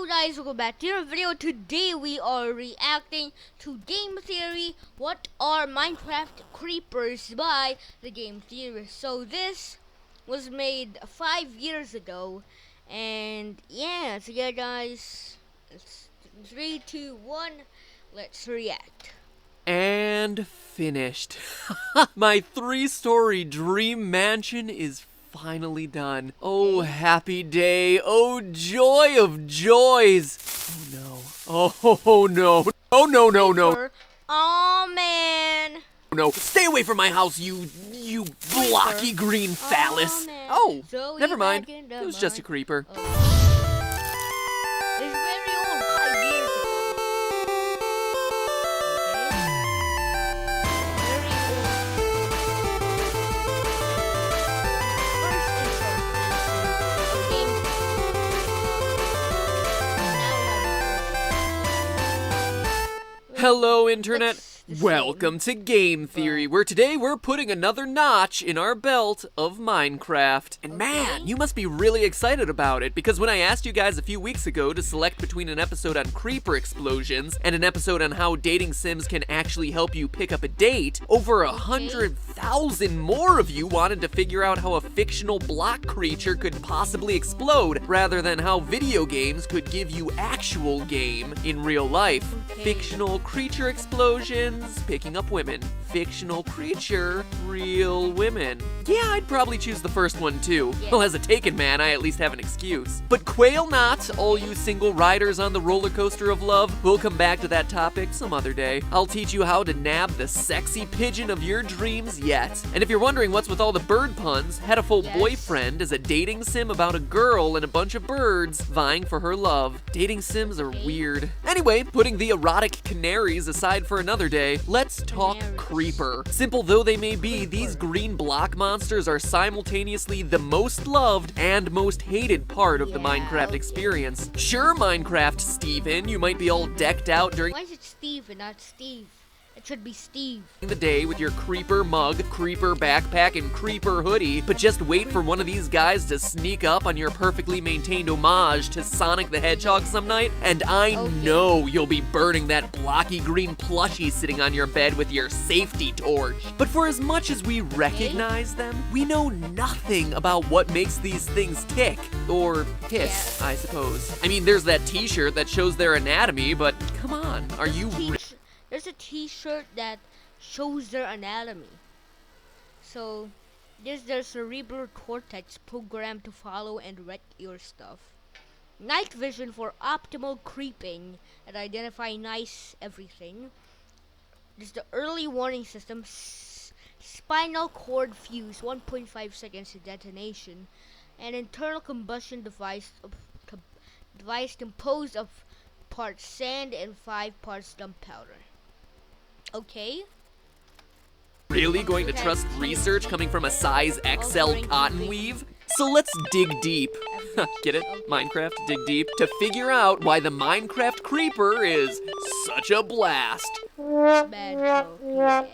guys, welcome back to your video. Today we are reacting to Game Theory, What Are Minecraft Creepers by the Game Theory. So this was made 5 years ago, and yeah, so yeah guys, it's 3, 2, 1, let's react. And finished. My 3-story dream mansion is finally done. Oh, happy day. Oh, joy of joys. Oh, no. Oh, no. Oh, man. No, stay away from my house, you blocky green phallus. Oh, So never mind. It was just a creeper. It's very old, 5 years ago. Hello, Internet. Welcome to Game Theory, where today we're putting another notch in our belt of Minecraft. And man, you must be really excited about it, because when I asked you guys a few weeks ago to select between an episode on creeper explosions and an episode on how dating sims can actually help you pick up a date, over 100,000 more of you wanted to figure out how a fictional block creature could possibly explode, rather than how video games could give you actual game in real life. Fictional creature explosions, picking up women. Fictional creature, real women. Yeah, I'd probably choose the first one too. Well, as a Taken man, I at least have an excuse. But quail not, all you single riders on the roller coaster of love. We'll come back to that topic some other day. I'll teach you how to nab the sexy pigeon of your dreams yet. And if you're wondering what's with all the bird puns, Hatful Boyfriend is a dating sim about a girl and a bunch of birds vying for her love. Dating sims are weird. Anyway, putting the erotic canaries aside for another day, let's talk creeper. Simple though they may be, these green block monsters are simultaneously the most loved and most hated part of the Minecraft experience. Sure, Minecraft Steven, you might be all decked out during— Why is it Steve and not Steve? It should be Steve. The day with your creeper mug, creeper backpack, and creeper hoodie, but just wait for one of these guys to sneak up on your perfectly maintained homage to Sonic the Hedgehog some night, and I know you'll be burning that blocky green plushie sitting on your bed with your safety torch. But for as much as we recognize them, we know nothing about what makes these things tick. Or hiss, I suppose. I mean, there's that t-shirt that shows their anatomy, but come on, are you— There's a t-shirt that shows their anatomy. So, there's their cerebral cortex programmed to follow and wreck your stuff. Night vision for optimal creeping and identify nice everything. There's the early warning system. Spinal cord fuse, 1.5 seconds to detonation. An internal combustion device composed of parts sand and 5 parts gunpowder. Okay. Really going to trust research coming from a size XL cotton weave? So let's dig deep. Get it? Minecraft, dig deep. To figure out why the Minecraft creeper is such a blast. Bad joke.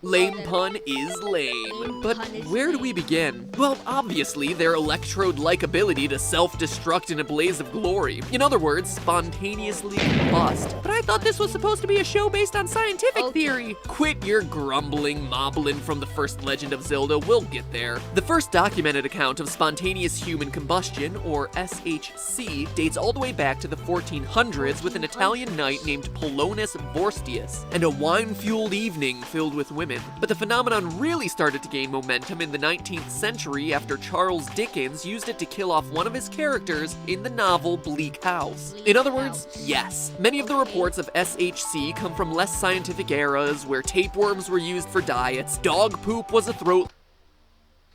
Lame pun is lame. But where do we begin? Well, obviously, their electrode-like ability to self-destruct in a blaze of glory. In other words, spontaneously combust. But I thought this was supposed to be a show based on scientific theory. Quit your grumbling, moblin from the first Legend of Zelda. We'll get there. The first documented account of spontaneous human combustion, or SHC, dates all the way back to the 1400s with an Italian knight named Polonius Vorstius, and a wine-fueled evening filled with women. But the phenomenon really started to gain momentum in the 19th century after Charles Dickens used it to kill off one of his characters in the novel Bleak House. In other words, yes, many of the reports of SHC come from less scientific eras where tapeworms were used for diets, dog poop was a throat—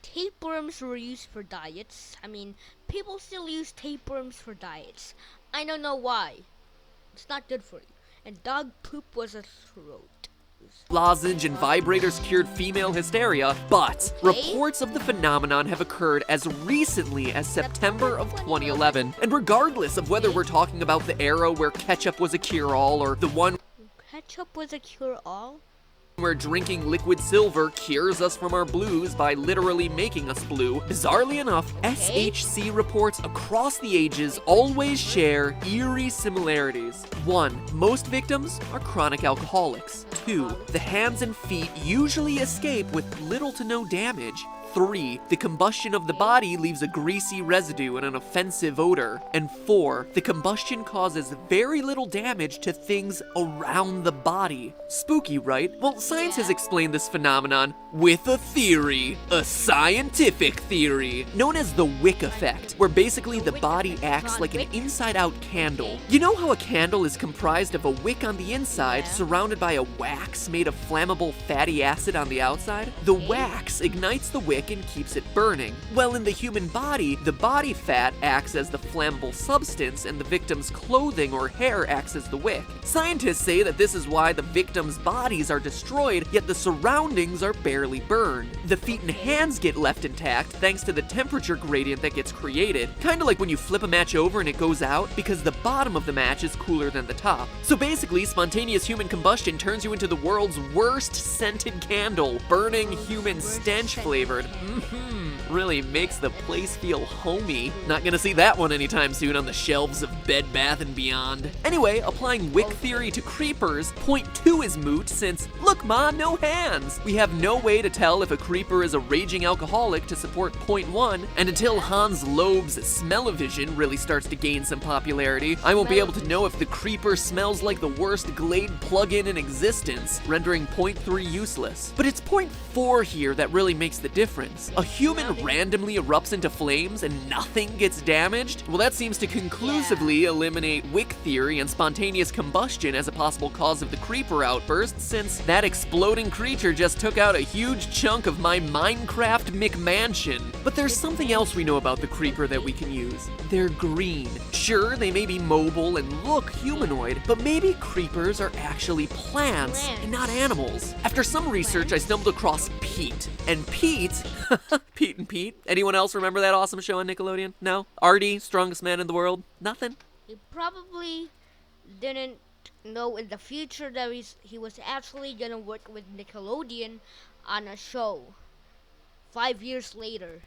Tapeworms were used for diets. I mean, people still use tapeworms for diets. I don't know why. It's not good for you. And dog poop was a throat lozenge and vibrators cured female hysteria, but reports of the phenomenon have occurred as recently as September of 2011. And regardless of whether we're talking about the era where ketchup was a cure-all or the one Ketchup was a cure-all? where drinking liquid silver cures us from our blues by literally making us blue. Bizarrely enough, SHC reports across the ages always share eerie similarities. 1. Most victims are chronic alcoholics. 2. The hands and feet usually escape with little to no damage. 3. The combustion of the body leaves a greasy residue and an offensive odor. And 4. The combustion causes very little damage to things around the body. Spooky, right? Well, science has explained this phenomenon with a theory. A scientific theory. Known as the wick effect, where basically the body acts like an inside-out candle. You know how a candle is comprised of a wick on the inside surrounded by a wax made of flammable fatty acid on the outside? The wax ignites the wick and keeps it burning. Well, in the human body, the body fat acts as the flammable substance and the victim's clothing or hair acts as the wick. Scientists say that this is why the victims' bodies are destroyed, yet the surroundings are barely burned. The feet and hands get left intact thanks to the temperature gradient that gets created, kinda like when you flip a match over and it goes out, because the bottom of the match is cooler than the top. So basically, spontaneous human combustion turns you into the world's worst scented candle, burning human stench flavored. Really makes the place feel homey. Not gonna see that one anytime soon on the shelves of Bed Bath & Beyond. Anyway, applying wick theory to creepers, point 2 is moot since, look ma, no hands! We have no way to tell if a creeper is a raging alcoholic to support point 1, and until Hans Loeb's smell-o-vision really starts to gain some popularity, I won't be able to know if the creeper smells like the worst Glade plugin in existence, rendering point 3 useless. But it's point 4 here that really makes the difference. A human randomly erupts into flames and nothing gets damaged? Well, that seems to conclusively eliminate wick theory and spontaneous combustion as a possible cause of the creeper outburst, since that exploding creature just took out a huge chunk of my Minecraft McMansion. But there's something else we know about the creeper that we can use. They're green. Sure, they may be mobile and look humanoid, but maybe creepers are actually plants and not animals. After some research, I stumbled across Pete. And Pete, Pete and Pete. Anyone else remember that awesome show on Nickelodeon? No? Artie, strongest man in the world? Nothing? He probably didn't know in the future that he was actually gonna work with Nickelodeon on a show 5 years later.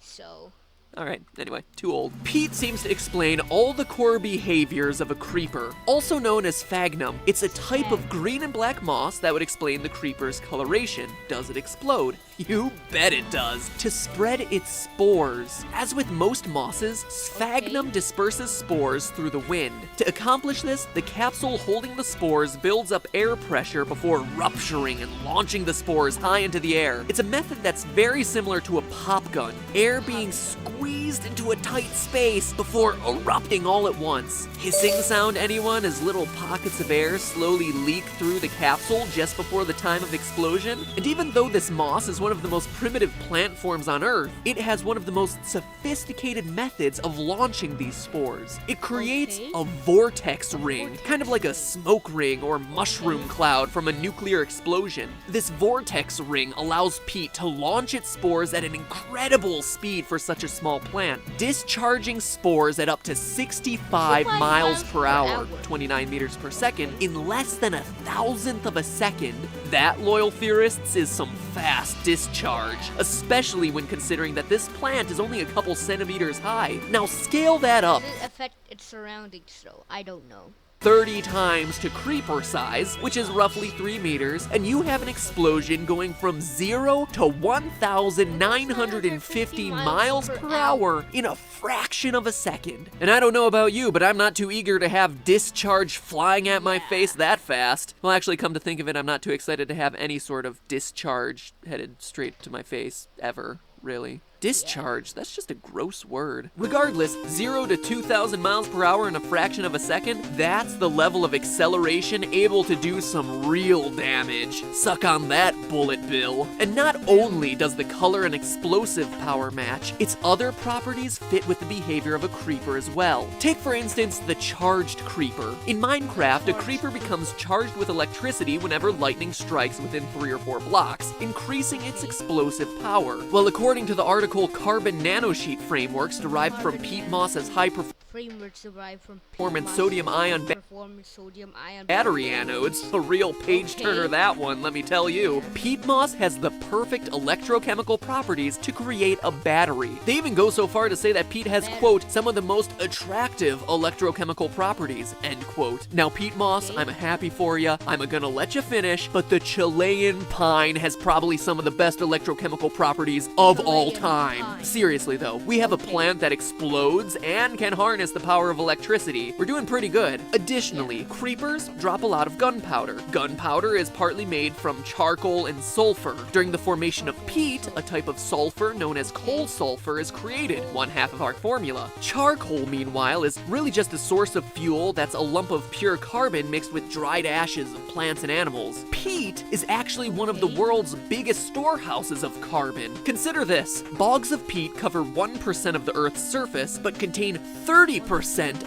So... Alright, anyway, too old. Pete seems to explain all the core behaviors of a creeper, also known as sphagnum. It's a type of green and black moss that would explain the creeper's coloration. Does it explode? You bet it does. To spread its spores. As with most mosses, sphagnum disperses spores through the wind. To accomplish this, the capsule holding the spores builds up air pressure before rupturing and launching the spores high into the air. It's a method that's very similar to a pop gun, air being squeezed into a tight space before erupting all at once. Hissing sound, anyone, as little pockets of air slowly leak through the capsule just before the time of explosion? And even though this moss is one of the most primitive plant forms on Earth, it has one of the most sophisticated methods of launching these spores. It creates a vortex ring, kind of like a smoke ring or mushroom cloud from a nuclear explosion. This vortex ring allows Pete to launch its spores at an incredible speed for such a small plant, discharging spores at up to 65 miles per hour, 29 meters per second, in less than 1,000th of a second. That, loyal theorists, is some fast discharge, especially when considering that this plant is only a couple centimeters high. Now scale that up. Does it affect its surroundings though? I don't know. 30 times to creeper size, which is roughly 3 meters, and you have an explosion going from 0 to 1,950 miles per hour in a fraction of a second. And I don't know about you, but I'm not too eager to have discharge flying at my face that fast. Well, actually, come to think of it, I'm not too excited to have any sort of discharge headed straight to my face, ever, really. Discharge, that's just a gross word. Regardless, 0 to 2,000 miles per hour in a fraction of a second, that's the level of acceleration able to do some real damage. Suck on that, bullet bill. And not only does the color and explosive power match, its other properties fit with the behavior of a creeper as well. Take for instance the charged creeper. In Minecraft, a creeper becomes charged with electricity whenever lightning strikes within 3 or 4 blocks, increasing its explosive power. Well, according to the article Carbon Nanosheet Frameworks derived from peat moss as high performance sodium-ion battery anodes, a real page-turner that one, let me tell you. Peat moss has the perfect electrochemical properties to create a battery. They even go so far to say that peat has, quote, some of the most attractive electrochemical properties, end quote. Now, peat moss, I'm happy for ya. I'm gonna let you finish, but the Chilean pine has probably some of the best electrochemical properties of all time. Seriously though, we have a plant that explodes and can harness the power of electricity. We're doing pretty good. Additionally, creepers drop a lot of gunpowder. Gunpowder is partly made from charcoal and sulfur. During the formation of peat, a type of sulfur known as coal sulfur is created, one half of our formula. Charcoal, meanwhile, is really just a source of fuel that's a lump of pure carbon mixed with dried ashes of plants and animals. Peat is actually one of the world's biggest storehouses of carbon. Consider this: bogs of peat cover 1% of the Earth's surface, but contain 30%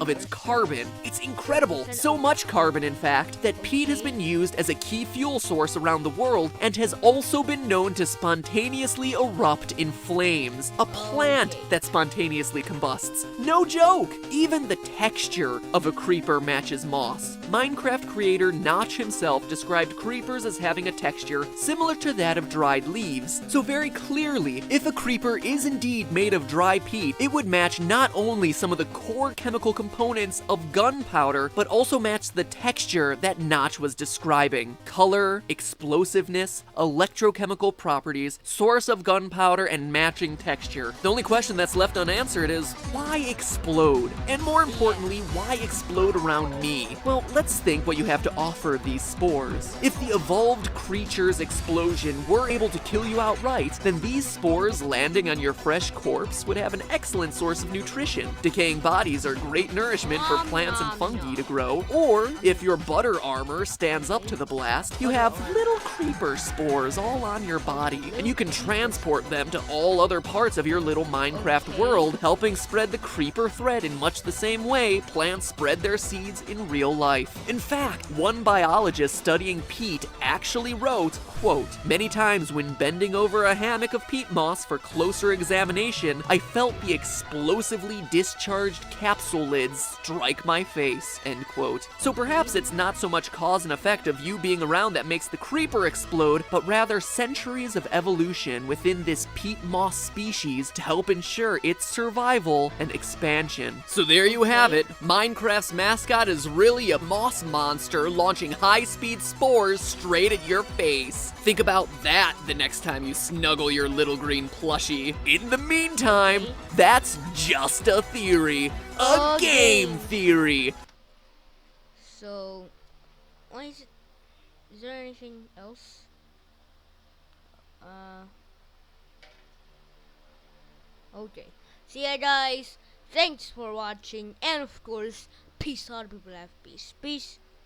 of its carbon. It's incredible. So much carbon, in fact, that peat has been used as a key fuel source around the world and has also been known to spontaneously erupt in flames. A plant that spontaneously combusts. No joke! Even the texture of a creeper matches moss. Minecraft creator Notch himself described creepers as having a texture similar to that of dried leaves. So very clearly, if a creeper is indeed made of dry peat, it would match not only some of the core chemical components of gunpowder, but also match the texture that Notch was describing. Color, explosiveness, electrochemical properties, source of gunpowder, and matching texture. The only question that's left unanswered is, why explode? And more importantly, why explode around me? Well, let's think what you have to offer these spores. If the evolved creature's explosion were able to kill you outright, then these spores landing on your fresh corpse would have an excellent source of nutrition. Decaying bodies are great nourishment for plants and fungi to grow. Or, if your butter armor stands up to the blast, you have little creeper spores all on your body, and you can transport them to all other parts of your little Minecraft world, helping spread the creeper thread in much the same way plants spread their seeds in real life. In fact, one biologist studying peat actually wrote, quote, "Many times when bending over a hammock of peat moss for closer examination, I felt the explosively discharged capsule lids strike my face," end quote. So perhaps it's not so much cause and effect of you being around that makes the creeper explode, but rather centuries of evolution within this peat moss species to help ensure its survival and expansion. So there you have it. Minecraft's mascot is really a moss monster launching high-speed spores straight at your face. Think about that the next time you snuggle your little green plushie. In the meantime, that's just a theory. A game theory. So, why is it? Is there anything else? Okay. See ya, guys. Thanks for watching, and of course, peace out, people have peace. Peace.